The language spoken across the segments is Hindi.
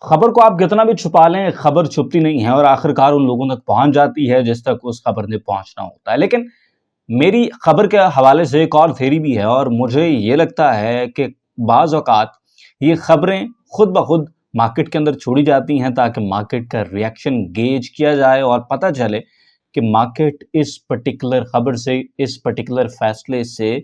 खबर को आप कितना भी छुपा लें, खबर छुपती नहीं है और आखिरकार उन लोगों तक पहुंच जाती है जिस तक उस खबर ने पहुंचना होता है। लेकिन मेरी खबर के हवाले से एक और थ्योरी भी है और मुझे ये लगता है कि बाज़ औक़ात ये खबरें खुद ब खुद मार्केट के अंदर छोड़ी जाती हैं ताकि मार्केट का रिएक्शन गेज किया जाए और पता चले कि मार्केट इस पर्टिकुलर खबर से, इस पर्टिकुलर फैसले से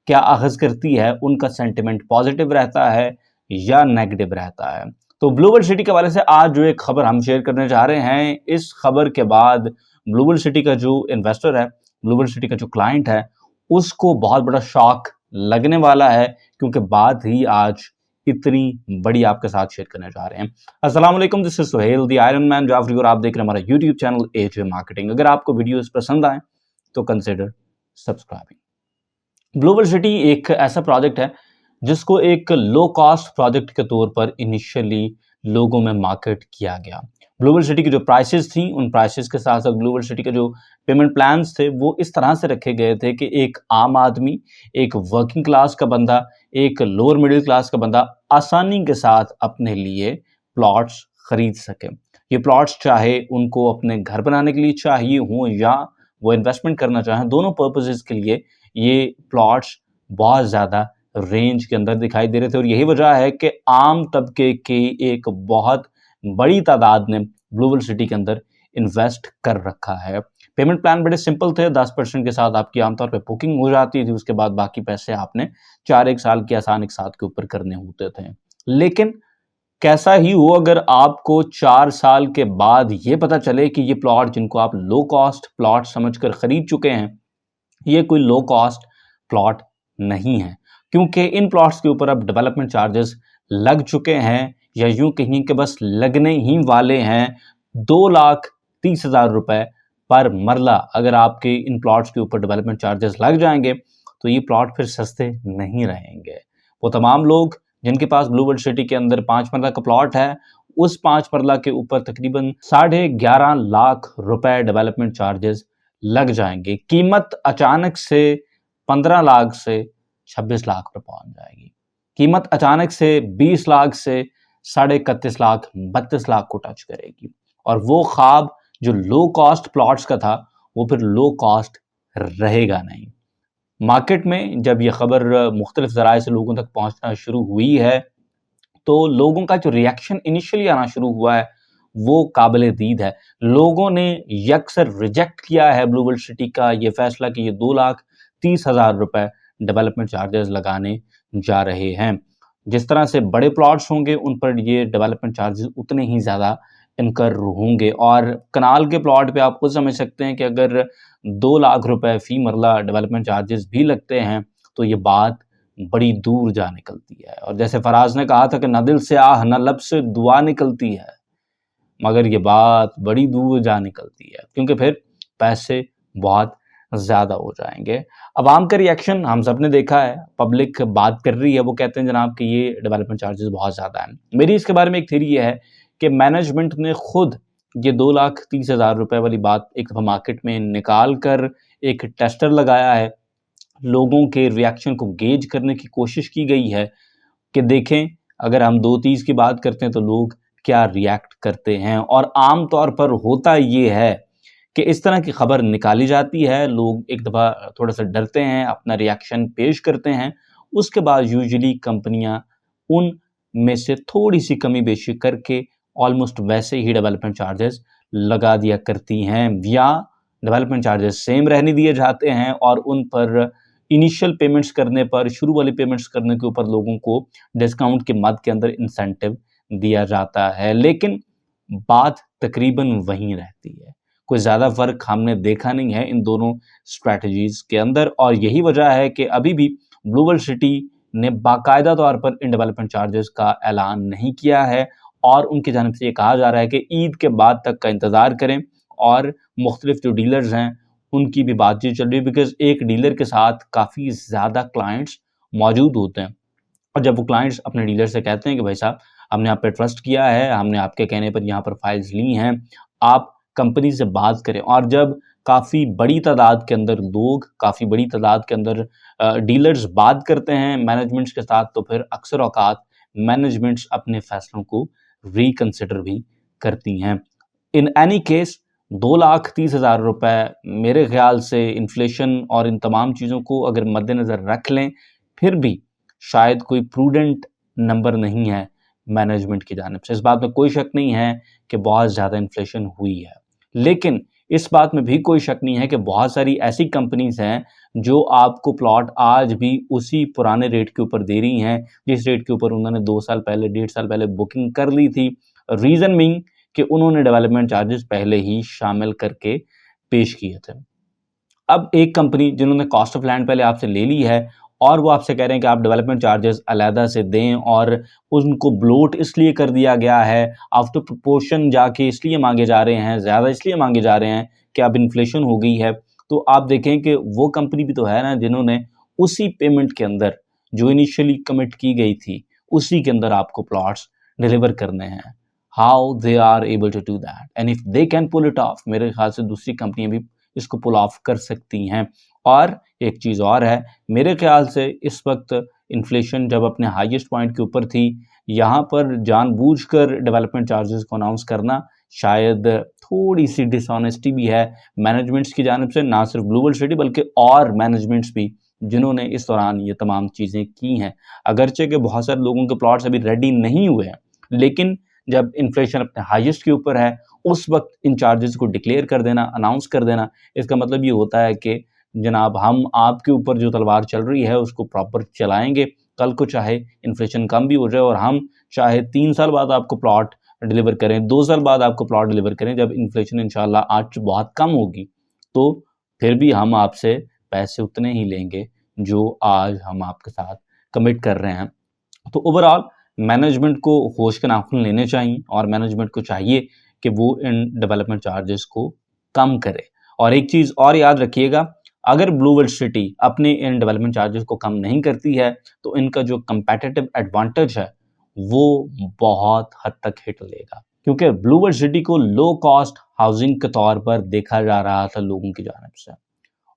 क्या अख़ज़ करती है, उनका सेंटिमेंट पॉजिटिव रहता है या नेगेटिव रहता है। तो ब्लू वर्ल्ड सिटी के हवाले से आज जो एक खबर हम शेयर करने जा रहे हैं, इस खबर के बाद ब्लू वर्ल्ड सिटी का जो इन्वेस्टर है, ब्लू वर्ल्ड सिटी का जो क्लाइंट है, उसको बहुत बड़ा शॉक लगने वाला है क्योंकि बात ही आज इतनी बड़ी आपके साथ शेयर करने जा रहे हैं। अस्सलाम वालेकुम, this is Suhail the iron man Jafri और आप देख रहे हैं हमारा यूट्यूब चैनल एजे मार्केटिंग। अगर आपको वीडियोस पसंद आए तो consider subscribing. Blue world city एक ऐसा प्रोजेक्ट है जिसको एक लो कॉस्ट प्रोजेक्ट के तौर पर इनिशियली लोगों में मार्केट किया गया। ब्लू वर्ल्ड सिटी की जो प्राइसेस थी, उन प्राइसेस के साथ साथ ब्लू वर्ल्ड सिटी के जो पेमेंट प्लान्स थे वो इस तरह से रखे गए थे कि एक आम आदमी, एक वर्किंग क्लास का बंदा, एक लोअर मिडिल क्लास का बंदा आसानी के साथ अपने लिए प्लॉट्स खरीद सके। ये प्लॉट्स चाहे उनको अपने घर बनाने के लिए चाहिए हों या वो इन्वेस्टमेंट करना चाहें, दोनों पर्पसेस के लिए ये प्लॉट्स बहुत ज़्यादा रेंज के अंदर दिखाई दे रहे थे और यही वजह है कि आम तबके की एक बहुत बड़ी तादाद ने ब्लू वर्ल्ड सिटी के अंदर इन्वेस्ट कर रखा है। पेमेंट प्लान बड़े सिंपल थे, 10% के साथ आपकी आमतौर पे बुकिंग हो जाती थी, उसके बाद बाकी पैसे आपने 4-1 साल के आसान एक साथ के ऊपर करने होते थे। लेकिन कैसा ही हो, अगर आपको 4 साल के बाद ये पता चले कि ये प्लॉट जिनको आप लो कॉस्ट प्लॉट समझकर खरीद चुके हैं, ये कोई लो कॉस्ट प्लॉट नहीं है, क्योंकि इन प्लॉट्स के ऊपर अब डेवलपमेंट चार्जेस लग चुके हैं या यूं कहीं कि बस लगने ही वाले हैं। 2,30,000 रुपए पर मरला अगर आपके इन प्लॉट्स के ऊपर डेवलपमेंट चार्जेस लग जाएंगे तो ये प्लॉट फिर सस्ते नहीं रहेंगे। वो तमाम लोग जिनके पास ब्लू वर्ल्ड सिटी के अंदर 5 मरला का प्लॉट है, उस 5 मरला के ऊपर तकरीबन 11.5 लाख रुपए डेवलपमेंट चार्जेस लग जाएंगे। कीमत अचानक से 15 लाख से 26 लाख पर पहुंच जाएगी। कीमत अचानक से 20 लाख से 31.5 लाख 32 लाख को टच करेगी और वो ख्वाब जो लो कॉस्ट प्लॉट्स का था वो फिर लो कॉस्ट रहेगा नहीं। मार्केट में जब ये खबर मुख्तलिफ ज़राए से लोगों तक पहुंचना शुरू हुई है तो लोगों का जो रिएक्शन इनिशियली आना शुरू हुआ है वो काबिल दीद है। लोगों ने यकसर रिजेक्ट किया है ब्लू वर्ल्ड सिटी का ये फैसला कि ये 2,30,000 रुपए डेवलपमेंट चार्जेस लगाने जा रहे हैं। जिस तरह से बड़े प्लॉट्स होंगे उन पर ये डेवलपमेंट चार्जेस उतने ही ज़्यादा इनकर होंगे और कनाल के प्लॉट पे आप खुद समझ सकते हैं कि अगर 2 लाख रुपए फी मरला डेवलपमेंट चार्जेस भी लगते हैं तो ये बात बड़ी दूर जा निकलती है। और जैसे फराज ने कहा था कि ना दिल से आह ना लब से दुआ निकलती है, मगर ये बात बड़ी दूर जा निकलती है क्योंकि फिर पैसे बहुत ज़्यादा हो जाएंगे। अवाम का रिएक्शन हम सब ने देखा है, पब्लिक बात कर रही है, वो कहते हैं जनाब कि ये डेवलपमेंट चार्जेस बहुत ज़्यादा हैं। मेरी इसके बारे में एक थ्योरी ये है कि मैनेजमेंट ने खुद ये 2,30,000 रुपए वाली बात एक दफ़ा मार्केट में निकाल कर एक टेस्टर लगाया है। लोगों के रिएक्शन को गेज करने की कोशिश की गई है कि देखें अगर हम 2.30 की बात करते हैं तो लोग क्या रिएक्ट करते हैं। और आम तौर पर होता ये है कि इस तरह की खबर निकाली जाती है, लोग एक दफ़ा थोड़ा सा डरते हैं, अपना रिएक्शन पेश करते हैं, उसके बाद यूजुअली कंपनियां उन में से थोड़ी सी कमी बेशी करके ऑलमोस्ट वैसे ही डेवलपमेंट चार्जेस लगा दिया करती हैं या डेवलपमेंट चार्जेस सेम रहने दिए जाते हैं और उन पर इनिशियल पेमेंट्स करने पर, शुरू वाली पेमेंट्स करने के ऊपर लोगों को डिस्काउंट के मद के अंदर इंसेंटिव दिया जाता है। लेकिन बात तकरीबन वहीं रहती है, कोई ज़्यादा फ़र्क हमने देखा नहीं है इन दोनों स्ट्रैटेजीज़ के अंदर और यही वजह है कि अभी भी ब्लू वर्ल्ड सिटी ने बाकायदा तौर पर इन डेवलपमेंट चार्जेस का ऐलान नहीं किया है और उनकी जानिब से ये कहा जा रहा है कि ईद के बाद तक का इंतज़ार करें और मुख्तलिफ जो डीलर्स हैं उनकी भी बातचीत चल रही है बिकॉज़ एक डीलर के साथ काफ़ी ज़्यादा क्लाइंट्स मौजूद होते हैं और जब वो क्लाइंट्स अपने डीलर से कहते हैं कि भाई साहब हमने आप पे ट्रस्ट किया है, हमने आपके कहने पर यहाँ पर फाइल्स ली हैं, आप कंपनी से बात करें। और जब काफ़ी बड़ी तादाद के अंदर लोग, काफ़ी बड़ी तादाद के अंदर डीलर्स बात करते हैं मैनेजमेंट्स के साथ तो फिर अक्सर औकात मैनेजमेंट्स अपने फैसलों को रिकंसिडर भी करती हैं। इन एनी केस 2,30,000 रुपए मेरे ख्याल से इन्फ्लेशन और इन तमाम चीज़ों को अगर मद्देनज़र रख लें, फिर भी शायद कोई प्रूडेंट नंबर नहीं है मैनेजमेंट की जानिब से। इस बात में कोई शक नहीं है कि बहुत ज़्यादा इन्फ्लेशन हुई है, लेकिन इस बात में भी कोई शक नहीं है कि बहुत सारी ऐसी कंपनीज़ हैं जो आपको प्लॉट आज भी उसी पुराने रेट के ऊपर दे रही हैं, जिस रेट के ऊपर उन्होंने 2 साल पहले, 1.5 साल पहले बुकिंग कर ली थी। रीज़न बीइंग कि उन्होंने डेवलपमेंट चार्जेस पहले ही शामिल करके पेश किए थे। अब एक कंपनी जिन्होंने कॉस्ट ऑफ लैंड पहले आपसे ले ली है और वो आपसे कह रहे हैं कि आप डेवलपमेंट चार्जेस अलहदा से दें और उनको ब्लोट इसलिए कर दिया गया है, आफ्टर प्रोपोर्शन जाके इसलिए मांगे जा रहे हैं, ज़्यादा इसलिए मांगे जा रहे हैं कि अब इन्फ्लेशन हो गई है। तो आप देखें कि वो कंपनी भी तो है ना जिन्होंने उसी पेमेंट के अंदर जो इनिशियली कमिट की गई थी, उसी के अंदर आपको प्लॉट्स डिलीवर करने हैं। How they are able to do that and if they can pull it off, मेरे ख्याल से दूसरी कंपनियां भी इसको पुल ऑफ कर सकती हैं। और एक चीज़ और है, मेरे ख्याल से इस वक्त इन्फ्लेशन जब अपने हाईएस्ट पॉइंट के ऊपर थी, यहाँ पर जानबूझकर डेवलपमेंट चार्जेस को अनाउंस करना शायद थोड़ी सी डिसऑनेस्टी भी है मैनेजमेंट्स की जानिब से, ना सिर्फ ब्लू वर्ल्ड सिटी बल्कि और मैनेजमेंट्स भी जिन्होंने इस दौरान ये तमाम चीज़ें की हैं। अगरचे के बहुत सारे लोगों के प्लॉट्स अभी रेडी नहीं हुए हैं, लेकिन जब इन्फ्लेशन अपने हाईएस्ट के ऊपर है, उस वक्त इन चार्जेस को डिक्लेयर कर देना, अनाउंस कर देना, इसका मतलब ये होता है कि जनाब हम आपके ऊपर जो तलवार चल रही है उसको प्रॉपर चलाएंगे। कल को चाहे इन्फ्लेशन कम भी हो जाए और हम चाहे 3 साल बाद आपको प्लॉट डिलीवर करें, 2 साल बाद आपको प्लॉट डिलीवर करें, जब इन्फ्लेशन इंशाल्लाह आज बहुत कम होगी, तो फिर भी हम आपसे पैसे उतने ही लेंगे जो आज हम आपके साथ कमिट कर रहे हैं। तो ओवरऑल मैनेजमेंट को होश के नाखून लेने चाहिए और मैनेजमेंट को चाहिए कि वो इन डेवलपमेंट चार्जेस को कम करे। और एक चीज़ और याद रखिएगा, अगर ब्लू वर्ल्ड सिटी अपने इन डेवलपमेंट चार्जेस को कम नहीं करती है, तो इनका जो कंपेटिटिव एडवांटेज है वो बहुत हद तक हिट लेगा, क्योंकि ब्लू वर्ल्ड सिटी को लो कॉस्ट हाउसिंग के तौर पर देखा जा रहा था लोगों की जानिब से,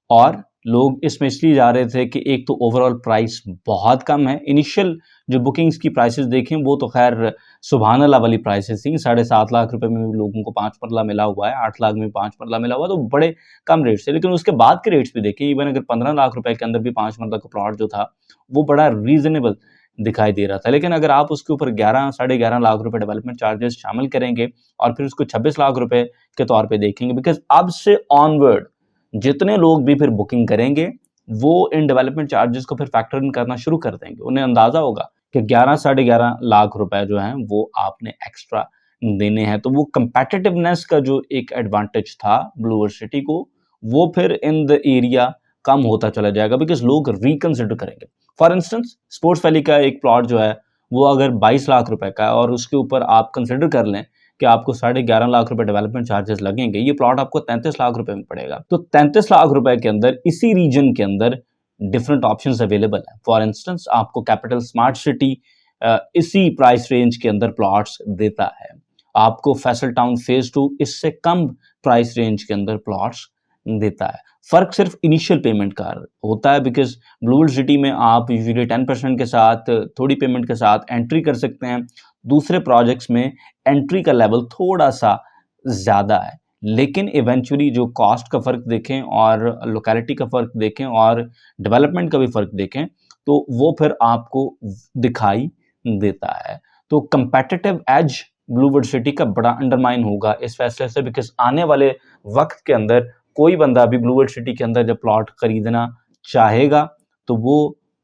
और लोग इसमें इसलिए जा रहे थे कि एक तो ओवरऑल प्राइस बहुत कम है। इनिशियल जो बुकिंग्स की प्राइसेस देखें वो तो खैर सुभान अल्लाह वाली प्राइसेस थी। 7.5 लाख रुपए में भी लोगों को 5 मरला मिला हुआ है, 8 लाख में 5 मरला मिला हुआ है, तो बड़े कम रेट्स थे। लेकिन उसके बाद के रेट्स भी देखें, इवन अगर 15 लाख रुपए के अंदर भी 5 मरला का प्लॉट जो था वो बड़ा रीजनेबल दिखाई दे रहा था। लेकिन अगर आप उसके ऊपर 11 साढ़े 11 लाख रुपए डेवलपमेंट चार्जेस शामिल करेंगे और फिर उसको 26 लाख रुपए के तौर पे देखेंगे, बिकॉज अब से ऑनवर्ड जितने लोग भी फिर बुकिंग करेंगे वो इन डेवलपमेंट चार्जेस को फिर फैक्टर इन करना शुरू कर देंगे। उन्हें अंदाजा होगा कि 11 साढ़े 11 लाख रुपए जो हैं वो आपने एक्स्ट्रा देने हैं। तो वो कंपेटिटिवनेस का जो एक एडवांटेज था ब्लू वर्ल्ड सिटी को, वो फिर इन द एरिया कम होता चला जाएगा, बिकॉज लोग रिकंसिडर करेंगे। फॉर इंस्टेंस स्पोर्ट्स वैली का एक प्लॉट जो है वो अगर 22 लाख रुपए का है और उसके ऊपर आप कंसिडर कर लें कि आपको 11.5 लाख रुपए डेवलपमेंट चार्जेस लगेंगे, ये प्लॉट आपको 33 लाख रुपए में पड़ेगा। तो 33 लाख रुपए के अंदर इसी रीजन के अंदर डिफरेंट ऑप्शंस अवेलेबल हैं। फॉर इंस्टेंस आपको कैपिटल स्मार्ट सिटी इसी प्राइस रेंज के अंदर प्लॉट्स देता है, आपको फैसल टाउन फेज 2 इससे कम प्राइस रेंज के अंदर प्लॉट्स देता है। फर्क सिर्फ इनिशियल पेमेंट का होता है, बिकॉज ब्लू वर्ल्ड सिटी में आप यूजुअली 10% के साथ थोड़ी पेमेंट के साथ एंट्री कर सकते हैं। दूसरे प्रोजेक्ट्स में एंट्री का लेवल थोड़ा सा ज़्यादा है, लेकिन इवेंचुअली जो कॉस्ट का फ़र्क देखें और लोकेलिटी का फ़र्क देखें और डेवलपमेंट का भी फ़र्क देखें तो वो फिर आपको दिखाई देता है। तो competitive edge blue world city का बड़ा अंडरमाइन होगा इस फैसले से, बिकॉज आने वाले वक्त के अंदर कोई बंदा भी ब्लू वर्ल्ड सिटी के अंदर जब प्लॉट खरीदना चाहेगा तो वो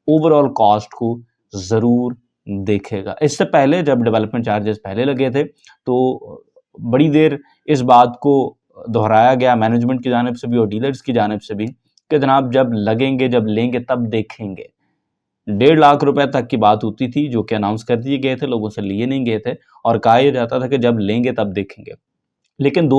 ओवरऑल कॉस्ट को ज़रूर देखेगा। इससे पहले जब डेवलपमेंट चार्जेस पहले लगे थे तो बड़ी देर इस बात को दोहराया गया मैनेजमेंट की जानिब से भी और डीलर्स की जानिब से भी कि जनाब जब लगेंगे, जब लेंगे तब देखेंगे। 1.5 लाख रुपए तक की बात होती थी जो कि अनाउंस कर दिए गए थे, लोगों से लिए नहीं गए थे और कहा यह जाता था कि जब लेंगे तब देखेंगे। लेकिन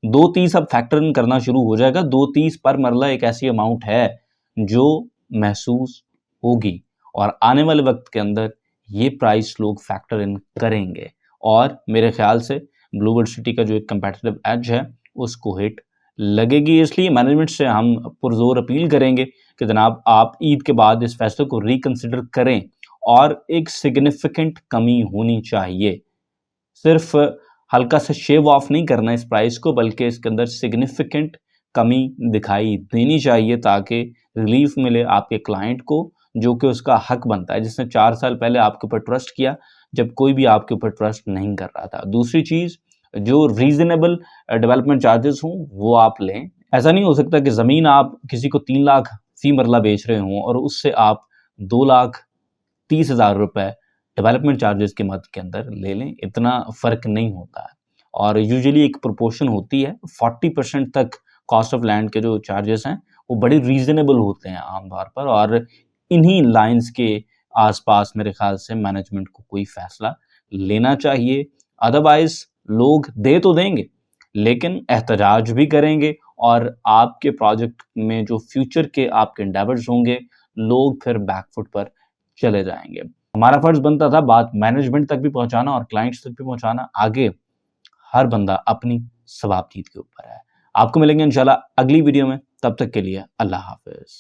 2.30 अब फैक्टर इन करना शुरू हो जाएगा। 2.30 पर मरला एक ऐसी अमाउंट है जो महसूस होगी और आने वाले वक्त के अंदर ये प्राइस लोग फैक्टर इन करेंगे और मेरे ख्याल से ब्लू वर्ल्ड सिटी का जो एक कंपेटिटिव एज है उसको हिट लगेगी। इसलिए मैनेजमेंट से हम पुरजोर अपील करेंगे कि जनाब आप ईद के बाद इस फैसले को रिकंसिडर करें और एक सिग्निफिकेंट कमी होनी चाहिए सिर्फ हल्का सा शेव ऑफ नहीं करना इस प्राइस को, बल्कि इसके अंदर सिग्निफिकेंट कमी दिखाई देनी चाहिए ताकि रिलीफ मिले आपके क्लाइंट को, जो कि उसका हक बनता है, जिसने 4 साल पहले आपके ऊपर ट्रस्ट किया जब कोई भी आपके ऊपर ट्रस्ट नहीं कर रहा था। दूसरी चीज़, जो रीजनेबल डेवलपमेंट चार्जेस हों वो आप लें। ऐसा नहीं हो सकता कि ज़मीन आप किसी को 3 लाख फी मरला बेच रहे हों और उससे आप 2,30,000 रुपए डेवलपमेंट चार्जेस के मद के अंदर ले लें। इतना फ़र्क नहीं होता है और यूजुअली एक प्रोपोर्शन होती है, 40% तक कॉस्ट ऑफ लैंड के जो चार्जेस हैं वो बड़े रीज़नेबल होते हैं आम तौर पर, और इन्हीं लाइन्स के आसपास मेरे ख्याल से मैनेजमेंट को कोई फ़ैसला लेना चाहिए। अदरवाइज़ लोग दे तो देंगे लेकिन एहतजाज भी करेंगे और आपके प्रोजेक्ट में जो फ्यूचर के आपके एंडेवर्स होंगे, लोग फिर बैकफुट पर चले जाएँगे। हमारा फ़र्ज़ बनता था बात मैनेजमेंट तक भी पहुँचाना और क्लाइंट्स तक भी पहुँचाना। आगे हर बंदा अपनी सवाब दीद के ऊपर है। आपको मिलेंगे इंशाल्लाह अगली वीडियो में, तब तक के लिए अल्लाह हाफ़िज़।